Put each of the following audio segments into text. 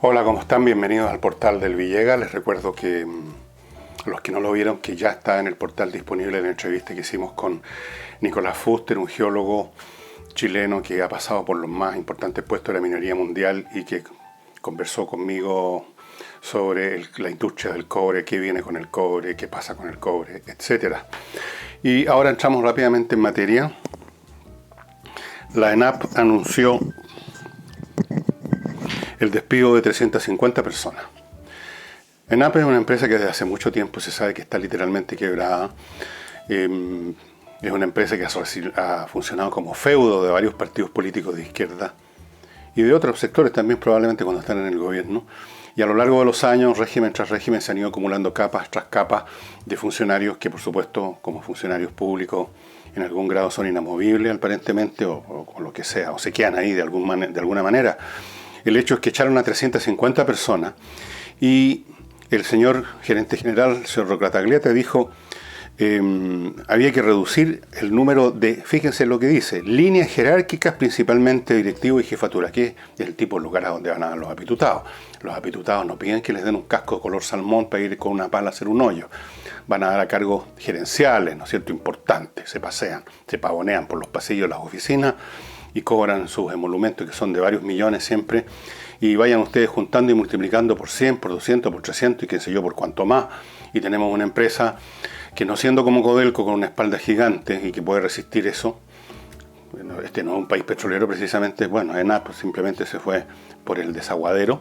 Hola, ¿cómo están? Bienvenidos al portal del Villega. Les recuerdo que los que no lo vieron, que ya está en el portal disponible la entrevista que hicimos con Nicolás Fuster, un geólogo chileno que ha pasado por los más importantes puestos de la minería mundial y que conversó conmigo sobre la industria del cobre, qué viene con el cobre, qué pasa con el cobre, etc. Y ahora entramos rápidamente en materia. La ENAP anunció el despido de 350 personas. ENAP es una empresa que desde hace mucho tiempo se sabe que está literalmente quebrada. Es una empresa que ha funcionado como feudo de varios partidos políticos de izquierda y de otros sectores también probablemente cuando están en el gobierno. Y a lo largo de los años, régimen tras régimen, se han ido acumulando capas tras capas de funcionarios que, por supuesto, como funcionarios públicos, en algún grado son inamovibles aparentemente o lo que sea, o se quedan ahí de alguna manera. El hecho es que echaron a 350 personas y el señor gerente general, el señor Rocatagliata, dijo había que reducir el número de, fíjense lo que dice, líneas jerárquicas, principalmente directivo y jefatura, que es el tipo de lugar a donde van a dar los apitutados. Los apitutados no piden que les den un casco de color salmón para ir con una pala a hacer un hoyo. Van a dar a cargos gerenciales, ¿no es cierto?, importantes, se pasean, se pavonean por los pasillos de las oficinas y cobran sus emolumentos, que son de varios millones siempre, y vayan ustedes juntando y multiplicando por 100, por 200, por 300 y qué sé yo, por cuanto más, y tenemos una empresa que, no siendo como Codelco con una espalda gigante y que puede resistir eso, bueno, este no es un país petrolero precisamente, bueno, ENAP simplemente se fue por el desaguadero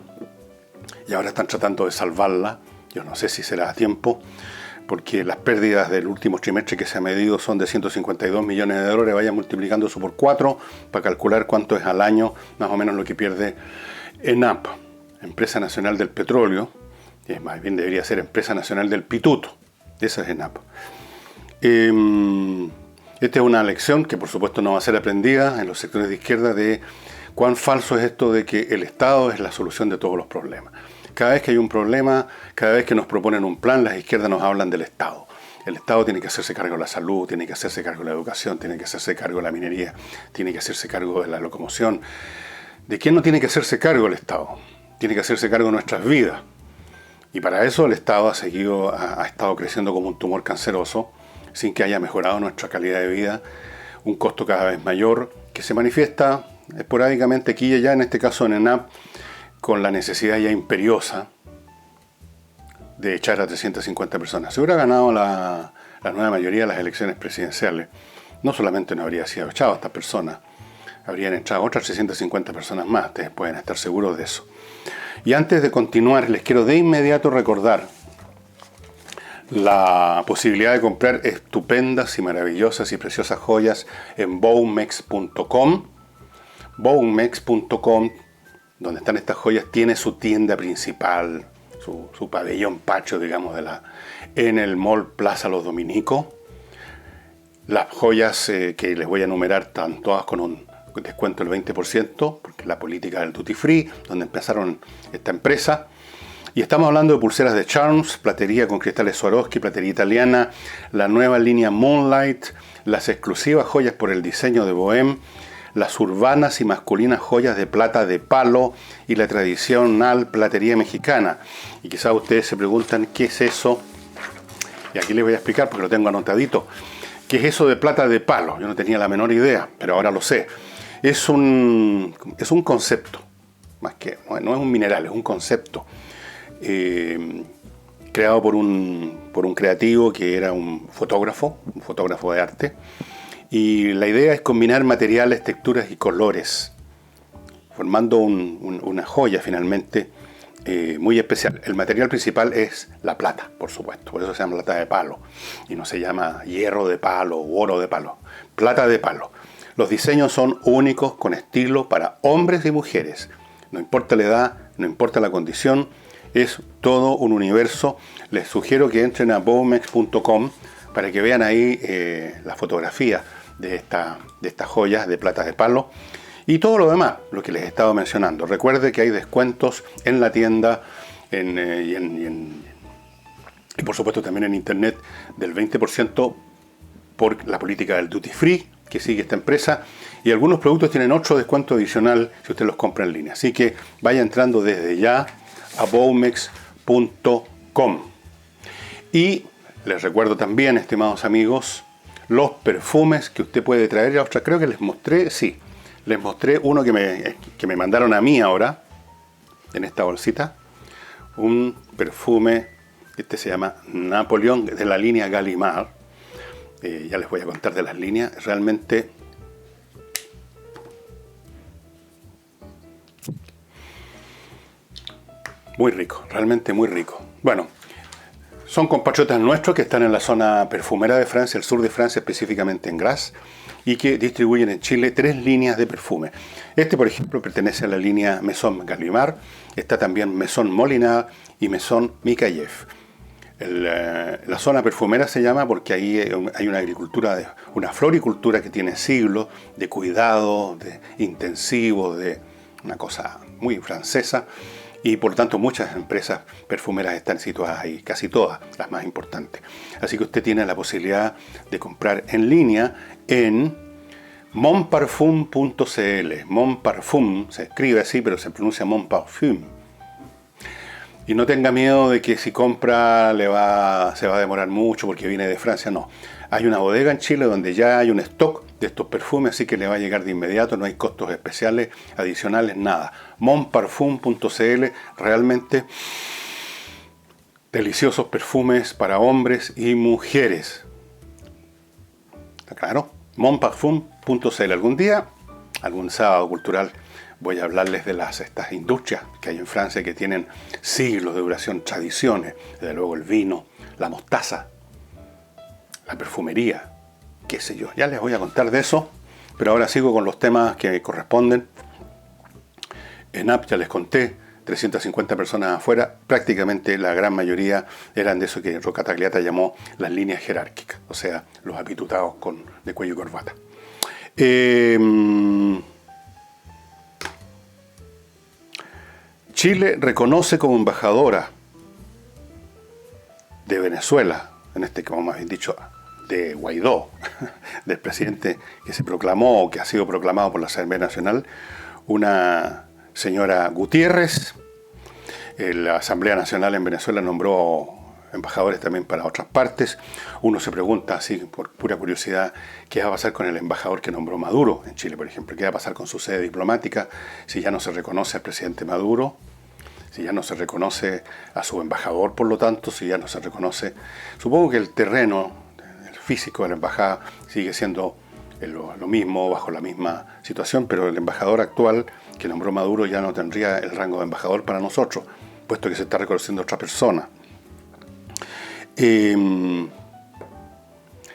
y ahora están tratando de salvarla. Yo no sé si será a tiempo, porque las pérdidas del último trimestre que se ha medido son de 152 millones de dólares, vayan multiplicando eso por 4 para calcular cuánto es al año, más o menos lo que pierde ENAP, Empresa Nacional del Petróleo, que más bien debería ser Empresa Nacional del Pituto. Esa es ENAP. Esta es una lección que por supuesto no va a ser aprendida en los sectores de izquierda de cuán falso es esto de que el Estado es la solución de todos los problemas. Cada vez que hay un problema, cada vez que nos proponen un plan, las izquierdas nos hablan del Estado. El Estado tiene que hacerse cargo de la salud, tiene que hacerse cargo de la educación, tiene que hacerse cargo de la minería, tiene que hacerse cargo de la locomoción. ¿De quién no tiene que hacerse cargo el Estado? Tiene que hacerse cargo de nuestras vidas. Y para eso el Estado ha estado creciendo como un tumor canceroso, sin que haya mejorado nuestra calidad de vida, un costo cada vez mayor, que se manifiesta esporádicamente aquí y allá, en este caso en ENAP, con la necesidad ya imperiosa de echar a 350 personas. Si hubiera ganado la nueva mayoría de las elecciones presidenciales, no solamente no habría sido echado a estas personas, habrían echado otras 350 personas más, ustedes pueden estar seguros de eso. Y antes de continuar, les quiero de inmediato recordar la posibilidad de comprar estupendas y maravillosas y preciosas joyas en boumex.com. Boumex.com, donde están estas joyas, tiene su tienda principal, su pabellón patio, digamos, en el Mall Plaza Los Dominicos. Las joyas que les voy a enumerar están todas con un descuento del 20%, porque es la política del duty free, donde empezaron esta empresa. Y estamos hablando de pulseras de Charms, platería con cristales Swarovski, platería italiana, la nueva línea Moonlight, las exclusivas joyas por el diseño de Bohème, las urbanas y masculinas joyas de plata de palo y la tradicional platería mexicana. Y quizás ustedes se preguntan qué es eso, y aquí les voy a explicar porque lo tengo anotadito. ¿Qué es eso de plata de palo? Yo no tenía la menor idea, pero ahora lo sé. Es un concepto, más que, no es un mineral, es un concepto creado por un creativo que era un fotógrafo de arte, y la idea es combinar materiales, texturas y colores, formando una joya finalmente muy especial. El material principal es la plata, por supuesto, por eso se llama plata de palo, y no se llama hierro de palo u oro de palo, plata de palo. Los diseños son únicos, con estilo para hombres y mujeres. No importa la edad, no importa la condición, es todo un universo. Les sugiero que entren a boumex.com para que vean ahí la fotografía de estas joyas de plata de palo y todo lo demás, lo que les he estado mencionando. Recuerde que hay descuentos en la tienda y por supuesto también en internet del 20% por la política del duty free, que sigue esta empresa, y algunos productos tienen otro descuento adicional si usted los compra en línea. Así que vaya entrando desde ya a baumex.com. Y les recuerdo también, estimados amigos, los perfumes que usted puede traer a Australia. Creo que les mostré, sí, les mostré uno que me mandaron a mí ahora, en esta bolsita. Un perfume, este se llama Napoleón, de la línea Gallimard. Ya les voy a contar de las líneas. Realmente muy rico, realmente muy rico. Bueno, son compatriotas nuestros que están en la zona perfumera de Francia, el sur de Francia, específicamente en Grasse, y que distribuyen en Chile 3 líneas de perfume. Este, por ejemplo, pertenece a la línea Maison Gallimard, está también Maison Molinard y Maison Mikaïev. La zona perfumera se llama porque ahí hay una agricultura, una floricultura que tiene siglos de cuidado, de intensivo, de una cosa muy francesa. Y por tanto muchas empresas perfumeras están situadas ahí, casi todas, las más importantes. Así que usted tiene la posibilidad de comprar en línea en monparfum.cl. Monparfum se escribe así, pero se pronuncia Monparfum. Y no tenga miedo de que si compra se va a demorar mucho porque viene de Francia, no. Hay una bodega en Chile donde ya hay un stock de estos perfumes, así que le va a llegar de inmediato, no hay costos especiales, adicionales, nada. Monparfum.cl, realmente deliciosos perfumes para hombres y mujeres. ¿Está claro? Monparfum.cl. Algún día, algún sábado cultural, voy a hablarles de estas industrias que hay en Francia que tienen siglos de duración, tradiciones, desde luego el vino, la mostaza, la perfumería, qué sé yo. Ya les voy a contar de eso, pero ahora sigo con los temas que me corresponden. En App ya les conté, 350 personas afuera, prácticamente la gran mayoría eran de eso que Roca Tagliata llamó las líneas jerárquicas, o sea, los apitutados de cuello y corbata. Chile reconoce como embajadora de Venezuela, en este caso más bien dicho, de Guaidó, del presidente que se proclamó, que ha sido proclamado por la Asamblea Nacional, una señora Gutiérrez. La Asamblea Nacional en Venezuela nombró embajadores también para otras partes. Uno se pregunta, así por pura curiosidad, qué va a pasar con el embajador que nombró Maduro en Chile, por ejemplo. ¿Qué va a pasar con su sede diplomática si ya no se reconoce al presidente Maduro? Si ya no se reconoce a su embajador, por lo tanto, si ya no se reconoce... Supongo que el terreno, el físico de la embajada sigue siendo lo mismo, bajo la misma situación, pero el embajador actual que nombró Maduro ya no tendría el rango de embajador para nosotros, puesto que se está reconociendo a otra persona.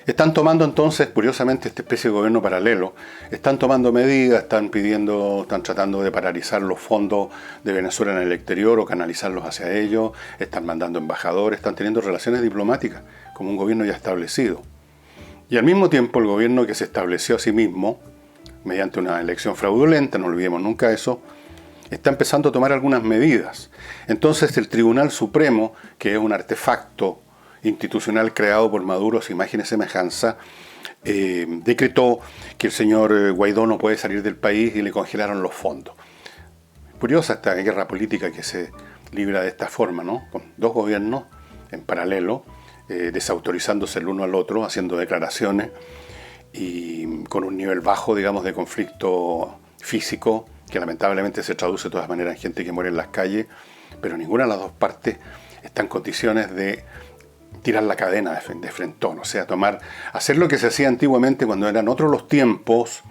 Están tomando entonces, curiosamente, esta especie de gobierno paralelo, están tomando medidas, están tratando de paralizar los fondos de Venezuela en el exterior o canalizarlos hacia ellos, están mandando embajadores, están teniendo relaciones diplomáticas como un gobierno ya establecido. Y al mismo tiempo el gobierno que se estableció a sí mismo, mediante una elección fraudulenta, no olvidemos nunca eso, está empezando a tomar algunas medidas. Entonces el Tribunal Supremo, que es un artefacto institucional creado por Maduro, su imagen y semejanza, decretó que el señor Guaidó no puede salir del país y le congelaron los fondos. Curiosa esta guerra política que se libra de esta forma, ¿no? Con dos gobiernos en paralelo, desautorizándose el uno al otro, haciendo declaraciones y con un nivel bajo, digamos, de conflicto físico, que lamentablemente se traduce de todas maneras en gente que muere en las calles, pero ninguna de las dos partes está en condiciones de tirar la cadena de frentón, o sea, hacer lo que se hacía antiguamente cuando eran otros los tiempos,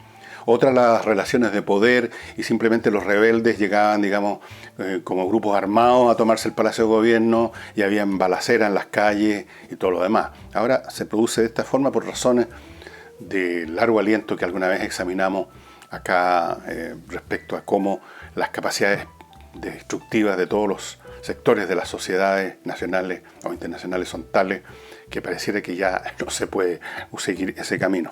otras las relaciones de poder y simplemente los rebeldes llegaban, digamos, como grupos armados a tomarse el Palacio de Gobierno y había balacera en las calles y todo lo demás. Ahora se produce de esta forma por razones de largo aliento que alguna vez examinamos acá respecto a cómo las capacidades destructivas de todos los sectores de las sociedades nacionales o internacionales son tales que pareciera que ya no se puede seguir ese camino.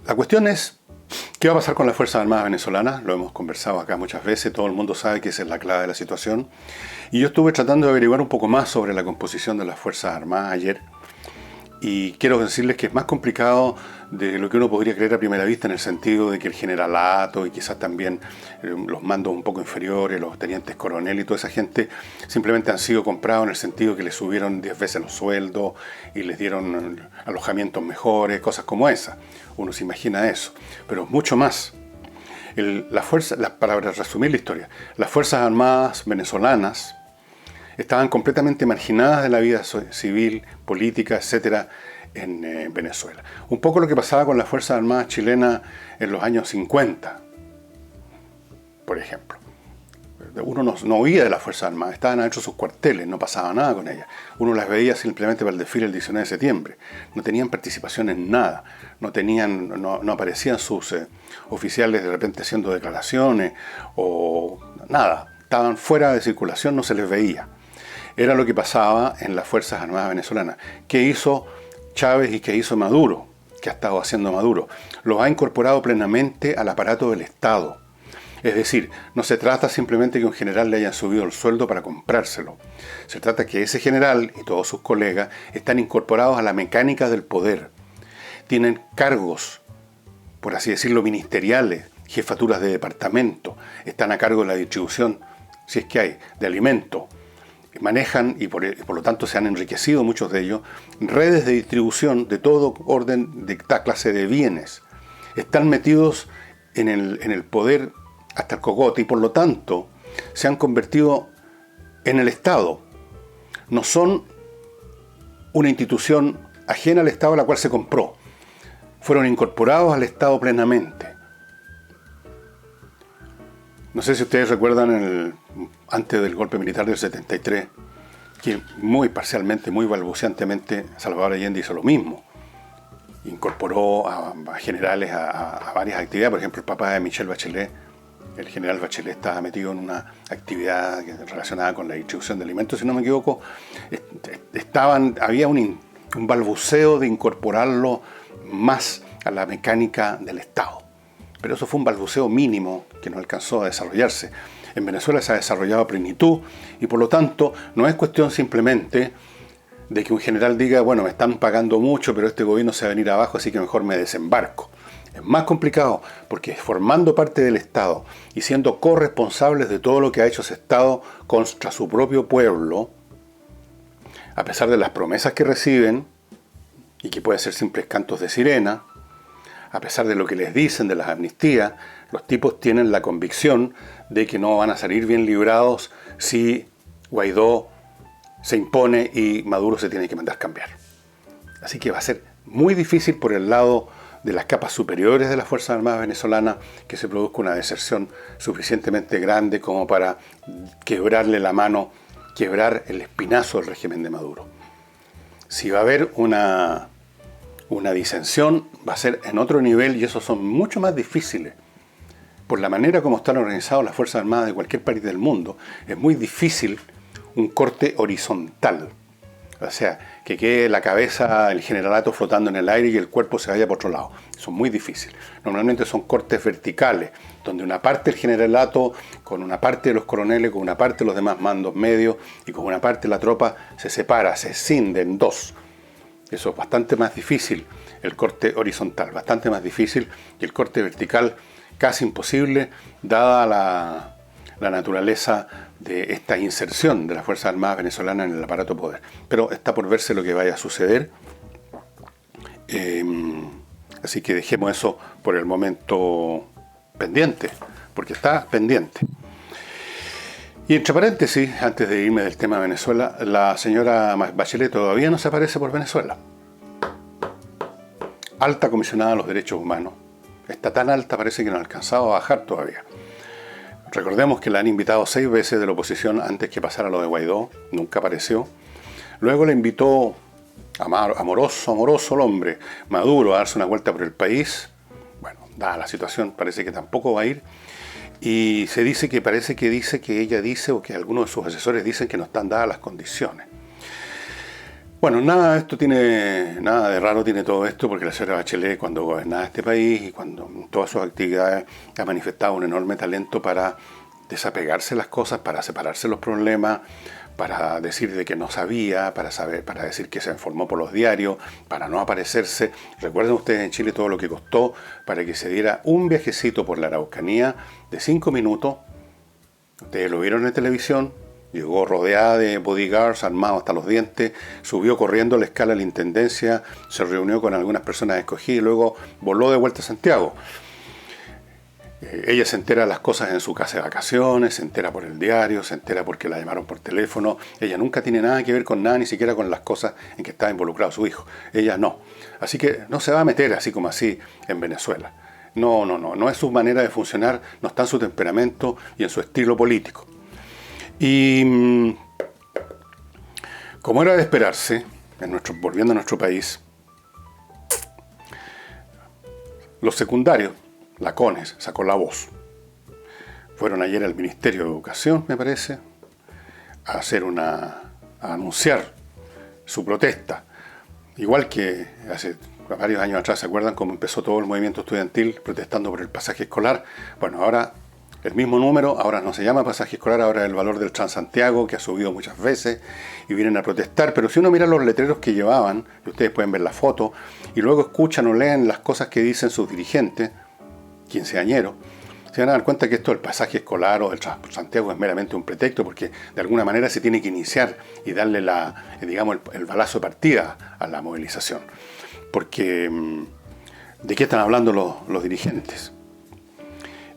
La cuestión es ¿Qué va a pasar con las Fuerzas Armadas venezolanas? Lo hemos conversado acá muchas veces, todo el mundo sabe que esa es la clave de la situación. Y yo estuve tratando de averiguar un poco más sobre la composición de las Fuerzas Armadas ayer. Y quiero decirles que es más complicado de lo que uno podría creer a primera vista, en el sentido de que el generalato y quizás también los mandos un poco inferiores, los tenientes coronel y toda esa gente, simplemente han sido comprados en el sentido que les subieron 10 veces los sueldos y les dieron alojamientos mejores, cosas como esa. Uno se imagina eso, pero mucho más. Para resumir la historia, las Fuerzas Armadas venezolanas estaban completamente marginadas de la vida civil, política, etcétera, en Venezuela. Un poco lo que pasaba con las Fuerzas Armadas chilenas en los años 50, por ejemplo. Uno no oía de las Fuerzas Armadas, estaban adentro de sus cuarteles, no pasaba nada con ellas. Uno las veía simplemente para el desfile el 19 de septiembre. No tenían participación en nada, no aparecían sus oficiales de repente haciendo declaraciones o nada. Estaban fuera de circulación, no se les veía. Era lo que pasaba en las Fuerzas Armadas venezolanas. ¿Qué hizo Chávez y qué hizo Maduro? ¿Qué ha estado haciendo Maduro? Los ha incorporado plenamente al aparato del Estado. Es decir, no se trata simplemente que un general le hayan subido el sueldo para comprárselo. Se trata que ese general y todos sus colegas están incorporados a la mecánica del poder. Tienen cargos, por así decirlo, ministeriales, jefaturas de departamento, están a cargo de la distribución, si es que hay, de alimentos. Manejan, y por lo tanto se han enriquecido muchos de ellos, redes de distribución de todo orden, de esta clase de bienes. Están metidos en el poder hasta el cogote y por lo tanto se han convertido en el Estado. No son una institución ajena al Estado a la cual se compró. Fueron incorporados al Estado plenamente. No sé si ustedes recuerdan antes del golpe militar del 73, que muy parcialmente, muy balbuceantemente, Salvador Allende hizo lo mismo. Incorporó a generales a varias actividades. Por ejemplo, el papá de Michelle Bachelet, el general Bachelet, estaba metido en una actividad relacionada con la distribución de alimentos, si no me equivoco. Había un balbuceo de incorporarlo más a la mecánica del Estado. Pero eso fue un balbuceo mínimo que no alcanzó a desarrollarse. En Venezuela se ha desarrollado a plenitud y por lo tanto no es cuestión simplemente de que un general diga, bueno, me están pagando mucho, pero este gobierno se va a venir abajo, así que mejor me desembarco. Es más complicado porque formando parte del Estado y siendo corresponsables de todo lo que ha hecho ese Estado contra su propio pueblo, a pesar de las promesas que reciben, y que pueden ser simples cantos de sirena, a pesar de lo que les dicen de las amnistías, los tipos tienen la convicción de que no van a salir bien librados si Guaidó se impone y Maduro se tiene que mandar cambiar. Así que va a ser muy difícil por el lado de las capas superiores de las Fuerzas Armadas venezolanas que se produzca una deserción suficientemente grande como para quebrarle la mano, quebrar el espinazo del régimen de Maduro. Si va a haber una disensión, va a ser en otro nivel y esos son mucho más difíciles. Por la manera como están organizadas las Fuerzas Armadas de cualquier país del mundo, es muy difícil un corte horizontal. O sea, que quede la cabeza, el generalato flotando en el aire y el cuerpo se vaya por otro lado. Eso es muy difícil. Normalmente son cortes verticales, donde una parte del generalato, con una parte de los coroneles, con una parte de los demás mandos medios y con una parte de la tropa se separa, se escinde en dos. Eso es bastante más difícil, el corte horizontal, bastante más difícil, y el corte vertical casi imposible, dada la naturaleza de esta inserción de las Fuerzas Armadas venezolanas en el aparato de poder. Pero está por verse lo que vaya a suceder. Así que dejemos eso por el momento pendiente, porque está pendiente. Y entre paréntesis, antes de irme del tema de Venezuela, la señora Bachelet todavía no se aparece por Venezuela. Alta comisionada a los derechos humanos. Está tan alta, parece que no ha alcanzado a bajar todavía. Recordemos que la han invitado 6 veces de la oposición antes que pasara lo de Guaidó, nunca apareció. Luego le invitó, amoroso el hombre, Maduro, a darse una vuelta por el país. Bueno, dada la situación, parece que tampoco va a ir. Y se dice que ella dice, o que algunos de sus asesores dicen que no están dadas las condiciones. Bueno, nada de esto tiene, nada de raro tiene todo esto, porque la señora Bachelet, cuando gobernaba este país y cuando en todas sus actividades ha manifestado un enorme talento para desapegarse de las cosas, para separarse de los problemas, para decir de que no sabía, para saber, para decir que se informó por los diarios, para no aparecerse. Recuerden ustedes en Chile todo lo que costó para que se diera un viajecito por la Araucanía de 5 minutos. Ustedes lo vieron en televisión. Llegó rodeada de bodyguards, armados hasta los dientes, subió corriendo la escala de la Intendencia, se reunió con algunas personas escogidas y luego voló de vuelta a Santiago. Ella se entera de las cosas en su casa de vacaciones, se entera por el diario, se entera porque la llamaron por teléfono. Ella nunca tiene nada que ver con nada, ni siquiera con las cosas en que está involucrado su hijo. Ella no. Así que no se va a meter así como así en Venezuela. No es su manera de funcionar, no está en su temperamento y en su estilo político. Y como era de esperarse, volviendo a nuestro país, los secundarios, la CONES, sacó la voz. Fueron ayer al Ministerio de Educación, me parece, a anunciar su protesta. Igual que hace varios años atrás, ¿se acuerdan cómo empezó todo el movimiento estudiantil protestando por el pasaje escolar? Bueno, ahora el mismo número, ahora no se llama pasaje escolar, ahora es el valor del Transantiago, que ha subido muchas veces, y vienen a protestar. Pero si uno mira los letreros que llevaban, y ustedes pueden ver la foto, y luego escuchan o leen las cosas que dicen sus dirigentes, quinceañeros, se van a dar cuenta que esto del pasaje escolar o del Transantiago es meramente un pretexto, porque de alguna manera se tiene que iniciar y darle el balazo de partida a la movilización. Porque, ¿de qué están hablando los dirigentes?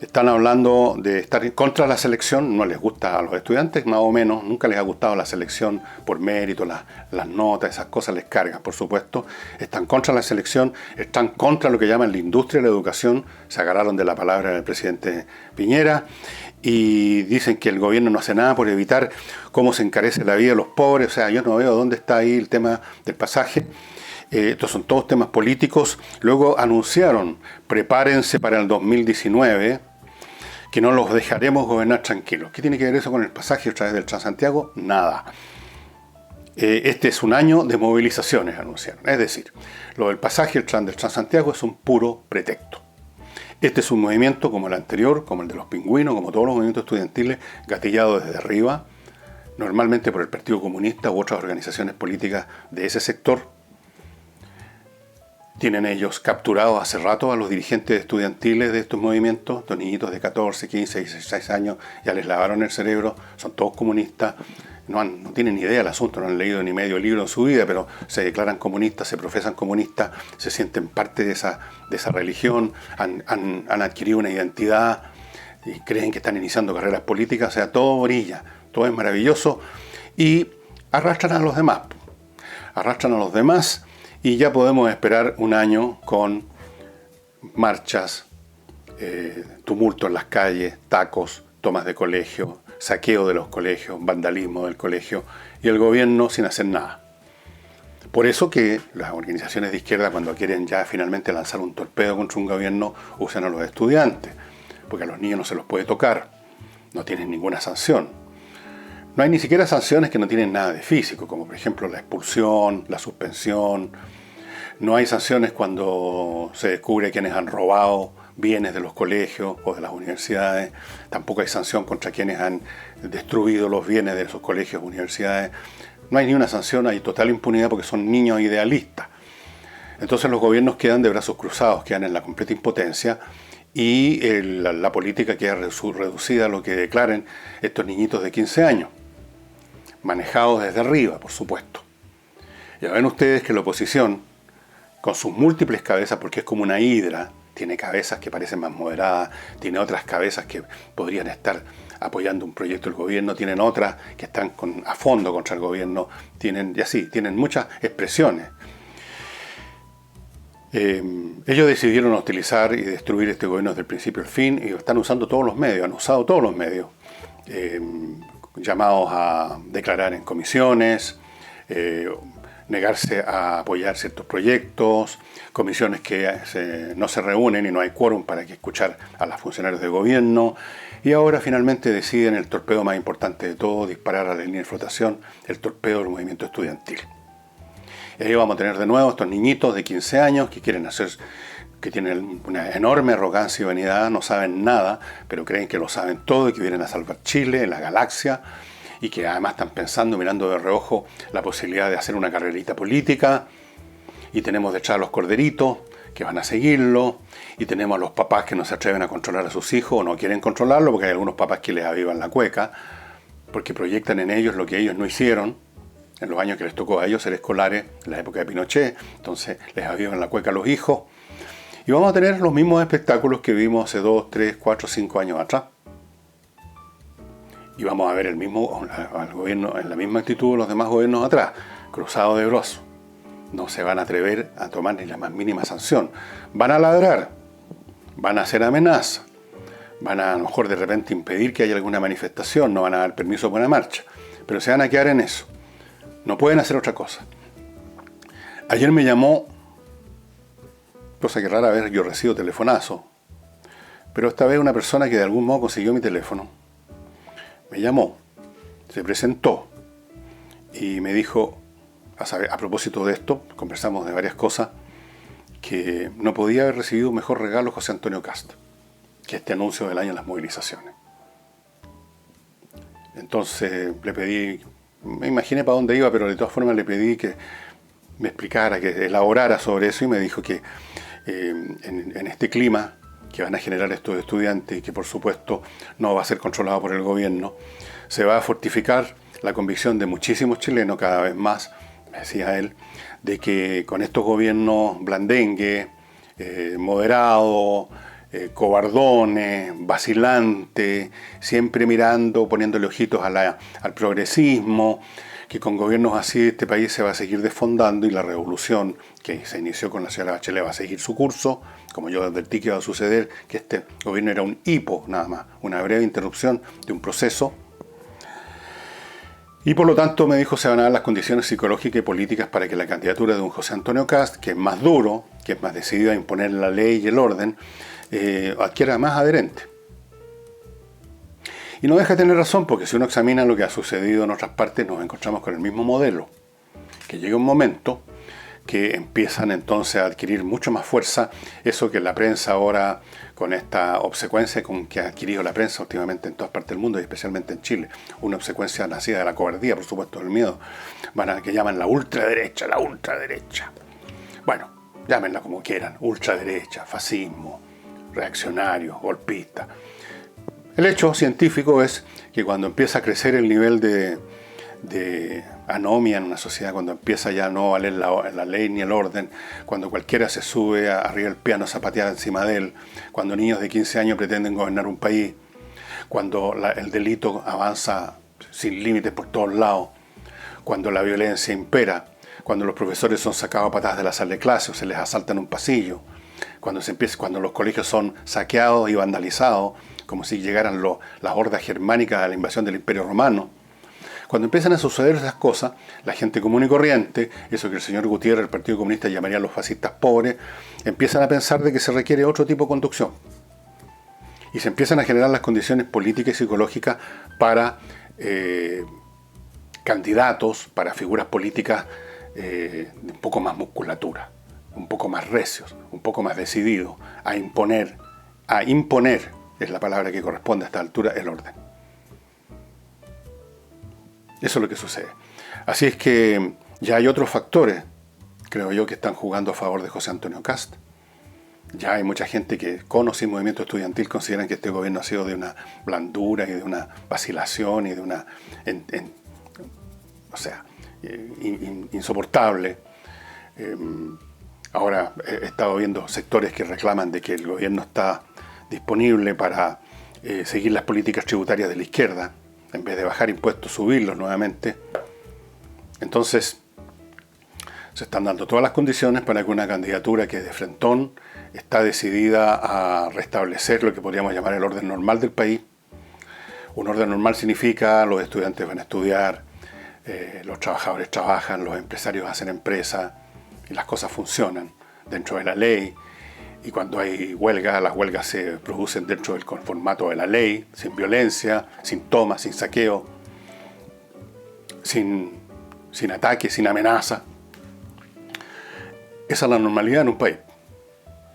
Están hablando de estar contra la selección, no les gusta a los estudiantes, más o menos, nunca les ha gustado la selección por mérito, las notas, esas cosas les cargan, por supuesto. Están contra la selección, están contra lo que llaman la industria de la educación, se agarraron de la palabra del presidente Piñera y dicen que el gobierno no hace nada por evitar cómo se encarece la vida de los pobres. O sea, yo no veo dónde está ahí el tema del pasaje. Estos son todos temas políticos. Luego anunciaron, prepárense para el 2019, que no los dejaremos gobernar tranquilos. ¿Qué tiene que ver eso con el pasaje a través del Transantiago? Nada. Este es un año de movilizaciones, anunciaron. Es decir, lo del pasaje del Transantiago es un puro pretexto. Este es un movimiento como el anterior, como el de los pingüinos, como todos los movimientos estudiantiles, gatillado desde arriba, normalmente por el Partido Comunista u otras organizaciones políticas de ese sector. Tienen ellos capturados hace rato a los dirigentes estudiantiles de estos movimientos, estos niñitos de 14, 15, 16 años, ya les lavaron el cerebro, son todos comunistas, no tienen ni idea del asunto, no han leído ni medio libro en su vida, pero se declaran comunistas, se profesan comunistas, se sienten parte de esa religión, han adquirido una identidad y creen que están iniciando carreras políticas. O sea, todo brilla, todo es maravilloso y arrastran a los demás. Y ya podemos esperar un año con marchas, tumulto en las calles, tacos, tomas de colegio, saqueo de los colegios, vandalismo del colegio y el gobierno sin hacer nada. Por eso que las organizaciones de izquierda, cuando quieren ya finalmente lanzar un torpedo contra un gobierno, usan a los estudiantes, porque a los niños no se los puede tocar, no tienen ninguna sanción. No hay ni siquiera sanciones que no tienen nada de físico, como por ejemplo la expulsión, la suspensión. No hay sanciones cuando se descubre quienes han robado bienes de los colegios o de las universidades. Tampoco hay sanción contra quienes han destruido los bienes de esos colegios o universidades. No hay ni una sanción, hay total impunidad porque son niños idealistas. Entonces los gobiernos quedan de brazos cruzados, quedan en la completa impotencia y la política queda reducida a lo que declaren estos niñitos de 15 años. Manejados desde arriba, por supuesto. Ya ven ustedes que la oposición, con sus múltiples cabezas, porque es como una hidra, tiene cabezas que parecen más moderadas, tiene otras cabezas que podrían estar apoyando un proyecto del gobierno, tienen otras que están a fondo contra el gobierno, tienen muchas expresiones. Ellos decidieron utilizar y destruir este gobierno desde el principio al fin y están usando todos los medios, han usado todos los medios. Llamados a declarar en comisiones, negarse a apoyar ciertos proyectos, comisiones que no se reúnen y no hay quórum para que escuchar a los funcionarios de gobierno, y ahora finalmente deciden el torpedo más importante de todo, disparar a la línea de flotación, el torpedo del movimiento estudiantil. Y ahí vamos a tener de nuevo estos niñitos de 15 años que quieren hacer, que tienen una enorme arrogancia y vanidad, no saben nada, pero creen que lo saben todo y que vienen a salvar Chile, la galaxia, y que además están pensando, mirando de reojo, la posibilidad de hacer una carrerita política. Y tenemos detrás a los corderitos que van a seguirlo, y tenemos a los papás que no se atreven a controlar a sus hijos o no quieren controlarlo, porque hay algunos papás que les avivan la cueca, porque proyectan en ellos lo que ellos no hicieron en los años que les tocó a ellos ser escolares, en la época de Pinochet. Entonces les avivan la cueca a los hijos. Y vamos a tener los mismos espectáculos que vimos hace 2, 3, 4, 5 años atrás. Y vamos a ver el mismo al gobierno en la misma actitud de los demás gobiernos atrás, cruzado de brazos. No se van a atrever a tomar ni la más mínima sanción. Van a ladrar, van a hacer amenazas, van a lo mejor de repente impedir que haya alguna manifestación, no van a dar permiso para una marcha, pero se van a quedar en eso. No pueden hacer otra cosa. Ayer me llamó, cosa que rara vez yo recibo telefonazo, pero esta vez una persona que de algún modo consiguió mi teléfono, me llamó, se presentó y me dijo, a propósito de esto, conversamos de varias cosas, que no podía haber recibido un mejor regalo José Antonio Kast que este anuncio del año de las movilizaciones. Entonces le pedí, me imaginé para dónde iba, pero de todas formas le pedí que me explicara, que elaborara sobre eso, y me dijo que en este clima que van a generar estos estudiantes y que por supuesto no va a ser controlado por el gobierno, se va a fortificar la convicción de muchísimos chilenos cada vez más, me decía él, de que con estos gobiernos blandengue, moderados, cobardones, vacilantes, siempre mirando, poniéndole ojitos al progresismo, que con gobiernos así este país se va a seguir desfondando y la revolución que se inició con la señora Bachelet va a seguir su curso, como yo advertí que iba a suceder, que este gobierno era un hipo nada más, una breve interrupción de un proceso. Y por lo tanto me dijo se van a dar las condiciones psicológicas y políticas para que la candidatura de un José Antonio Kast, que es más duro, que es más decidido a imponer la ley y el orden, adquiera más adherentes. Y no deja de tener razón, porque si uno examina lo que ha sucedido en otras partes, nos encontramos con el mismo modelo, que llega un momento que empiezan entonces a adquirir mucho más fuerza eso que la prensa ahora, con esta obsecuencia con que ha adquirido la prensa últimamente en todas partes del mundo y especialmente en Chile, una obsecuencia nacida de la cobardía, por supuesto, del miedo, que llaman la ultraderecha, la ultraderecha. Bueno, llámenla como quieran, ultraderecha, fascismo, reaccionario, golpista. El hecho científico es que cuando empieza a crecer el nivel de anomia en una sociedad, cuando empieza ya a no valer la ley ni el orden, cuando cualquiera se sube arriba del piano a zapatear encima de él, cuando niños de 15 años pretenden gobernar un país, cuando el delito avanza sin límites por todos lados, cuando la violencia impera, cuando los profesores son sacados a patadas de la sala de clase o se les asalta en un pasillo, cuando los colegios son saqueados y vandalizados, como si llegaran las hordas germánicas a la invasión del Imperio Romano. Cuando empiezan a suceder esas cosas, la gente común y corriente, eso que el señor Gutiérrez, el Partido Comunista, llamaría a los fascistas pobres, empiezan a pensar de que se requiere otro tipo de conducción. Y se empiezan a generar las condiciones políticas y psicológicas para candidatos, para figuras políticas de un poco más musculatura, un poco más recios, un poco más decididos, a imponer, es la palabra que corresponde a esta altura, el orden. Eso es lo que sucede. Así es que ya hay otros factores, creo yo, que están jugando a favor de José Antonio Kast. Ya hay mucha gente que, con o sin movimiento estudiantil, consideran que este gobierno ha sido de una blandura y de una vacilación y de una... insoportable. Ahora he estado viendo sectores que reclaman de que el gobierno está disponible para seguir las políticas tributarias de la izquierda, en vez de bajar impuestos, subirlos nuevamente. Entonces, se están dando todas las condiciones para que una candidatura que de frentón está decidida a restablecer lo que podríamos llamar el orden normal del país. Un orden normal significa los estudiantes van a estudiar, los trabajadores trabajan, los empresarios hacen empresas y las cosas funcionan dentro de la ley. Y cuando hay huelgas, las huelgas se producen dentro del formato de la ley, sin violencia, sin toma, sin saqueo, sin ataque, sin amenaza. Esa es la normalidad en un país.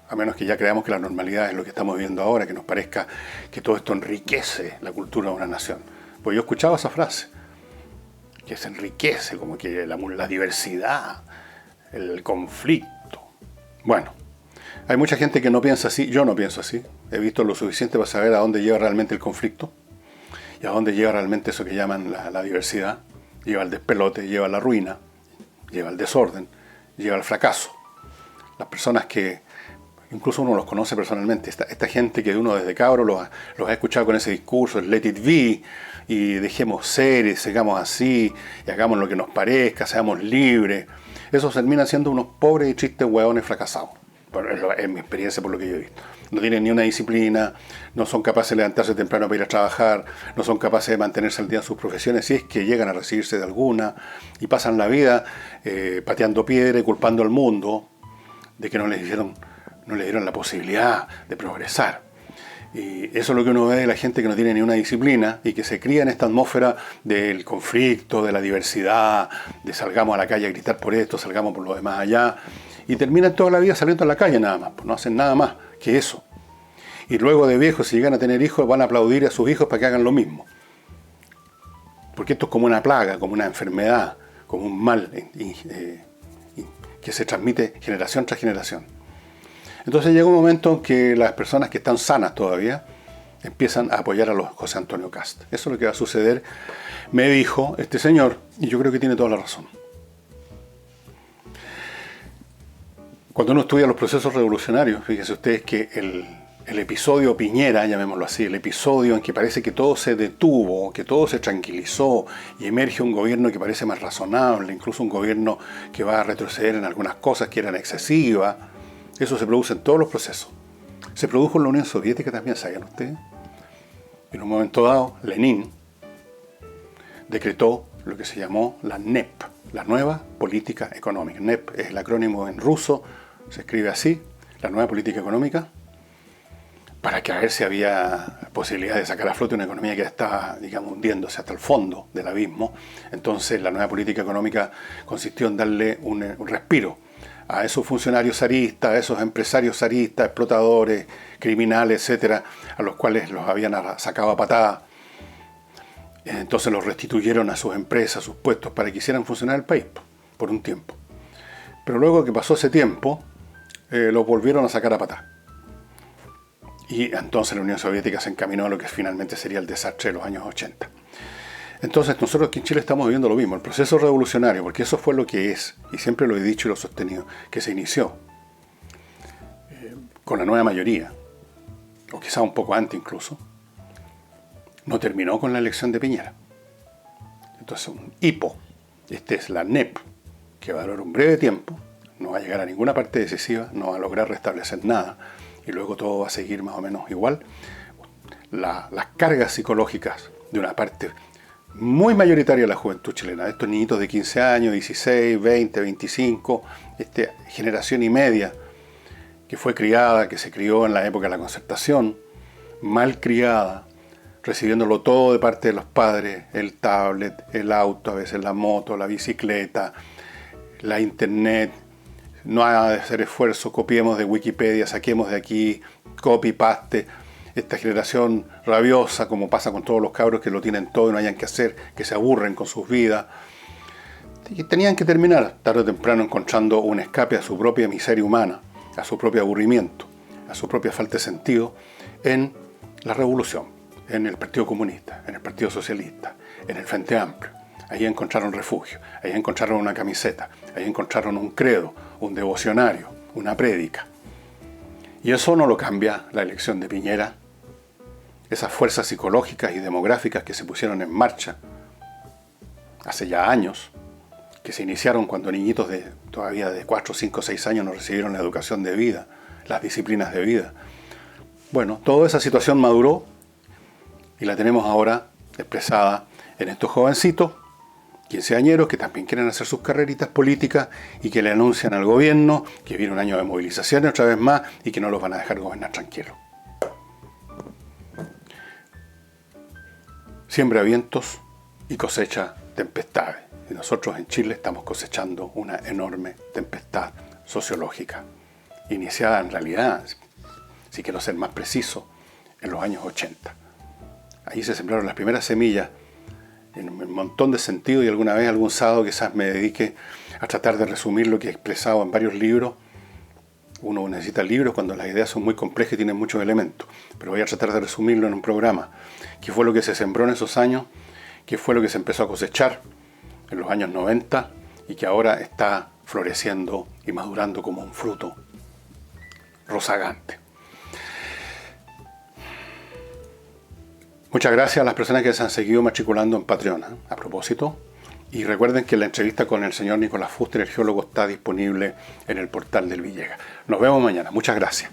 A menos que ya creamos que la normalidad es lo que estamos viviendo ahora, que nos parezca que todo esto enriquece la cultura de una nación. Pues yo escuchaba esa frase, que se enriquece, como que la diversidad, el conflicto. Bueno, hay mucha gente que no piensa así, yo no pienso así. He visto lo suficiente para saber a dónde lleva realmente el conflicto y a dónde lleva realmente eso que llaman la diversidad. Lleva al despelote, lleva a la ruina, lleva al desorden, lleva al fracaso. Las personas que incluso uno los conoce personalmente, esta gente que uno desde cabro los ha escuchado con ese discurso, el let it be, y dejemos ser, y sigamos así, y hagamos lo que nos parezca, seamos libres. Esos terminan siendo unos pobres y tristes hueones fracasados. Bueno, es mi experiencia por lo que yo he visto. No tienen ni una disciplina, no son capaces de levantarse temprano para ir a trabajar, no son capaces de mantenerse al día en sus profesiones, si es que llegan a recibirse de alguna, y pasan la vida pateando piedra y culpando al mundo de que no les dieron la posibilidad de progresar. Y eso es lo que uno ve de la gente que no tiene ni una disciplina y que se cría en esta atmósfera del conflicto, de la diversidad, de salgamos a la calle a gritar por esto, salgamos por lo demás allá, y terminan toda la vida saliendo a la calle nada más, pues no hacen nada más que eso. Y luego de viejos, si llegan a tener hijos, van a aplaudir a sus hijos para que hagan lo mismo. Porque esto es como una plaga, como una enfermedad, como un mal que se transmite generación tras generación. Entonces llega un momento en que las personas que están sanas todavía empiezan a apoyar a los José Antonio Kast. Eso es lo que va a suceder, me dijo este señor, y yo creo que tiene toda la razón. Cuando uno estudia los procesos revolucionarios, fíjense ustedes que el episodio Piñera, llamémoslo así, el episodio en que parece que todo se detuvo, que todo se tranquilizó y emerge un gobierno que parece más razonable, incluso un gobierno que va a retroceder en algunas cosas que eran excesivas. Eso se produce en todos los procesos. Se produjo en la Unión Soviética también, ¿sabían ustedes? En un momento dado, Lenin decretó lo que se llamó la NEP, la Nueva Política Económica. NEP es el acrónimo en ruso, se escribe así, la Nueva Política Económica, para que a ver si había posibilidad de sacar a flote una economía que estaba, digamos, hundiéndose hasta el fondo del abismo. Entonces, la Nueva Política Económica consistió en darle un respiro a esos funcionarios zaristas, a esos empresarios zaristas, explotadores, criminales, etcétera, a los cuales los habían sacado a patadas. Entonces los restituyeron a sus empresas, a sus puestos, para que hicieran funcionar el país por un tiempo. Pero luego que pasó ese tiempo, los volvieron a sacar a patadas. Y entonces la Unión Soviética se encaminó a lo que finalmente sería el desastre de los años 80. Entonces nosotros aquí en Chile estamos viviendo lo mismo, el proceso revolucionario, porque eso fue lo que es, y siempre lo he dicho y lo he sostenido, que se inició con la nueva mayoría, o quizá un poco antes incluso, no terminó con la elección de Piñera. Entonces un hipo, esta es la NEP, que va a durar un breve tiempo, no va a llegar a ninguna parte decisiva, no va a lograr restablecer nada, y luego todo va a seguir más o menos igual. Las cargas psicológicas de una parte muy mayoritaria de la juventud chilena, estos niñitos de 15 años, 16, 20, 25, generación y media, que fue criada, que se crió en la época de la Concertación, mal criada, recibiéndolo todo de parte de los padres, el tablet, el auto, a veces la moto, la bicicleta, la internet, no haga de hacer esfuerzo, copiemos de Wikipedia, saquemos de aquí, copy-paste. Esta generación rabiosa, como pasa con todos los cabros que lo tienen todo y no hayan que hacer, que se aburren con sus vidas. Y tenían que terminar tarde o temprano encontrando un escape a su propia miseria humana, a su propio aburrimiento, a su propia falta de sentido en la revolución, en el Partido Comunista, en el Partido Socialista, en el Frente Amplio. Ahí encontraron refugio, ahí encontraron una camiseta, ahí encontraron un credo, un devocionario, una prédica. Y eso no lo cambia la elección de Piñera. Esas fuerzas psicológicas y demográficas que se pusieron en marcha hace ya años, que se iniciaron cuando niñitos todavía de 4, 5, 6 años no recibieron la educación de vida, las disciplinas de vida. Bueno, toda esa situación maduró y la tenemos ahora expresada en estos jovencitos, quinceañeros, que también quieren hacer sus carreritas políticas y que le anuncian al gobierno que viene un año de movilizaciones otra vez más y que no los van a dejar gobernar tranquilos. Siembra vientos y cosecha tempestades. Y nosotros en Chile estamos cosechando una enorme tempestad sociológica, iniciada en realidad, si quiero ser más preciso, en los años 80. Ahí se sembraron las primeras semillas en un montón de sentidos, y alguna vez, algún sábado, quizás me dedique a tratar de resumir lo que he expresado en varios libros. Uno necesita libros cuando las ideas son muy complejas y tienen muchos elementos, pero voy a tratar de resumirlo en un programa. ¿Qué fue lo que se sembró en esos años? ¿Qué fue lo que se empezó a cosechar en los años 90 y que ahora está floreciendo y madurando como un fruto rozagante? Muchas gracias a las personas que se han seguido matriculando en Patreon, a propósito. Y recuerden que la entrevista con el señor Nicolás Fuster, el geólogo, está disponible en el portal del Villegas. Nos vemos mañana. Muchas gracias.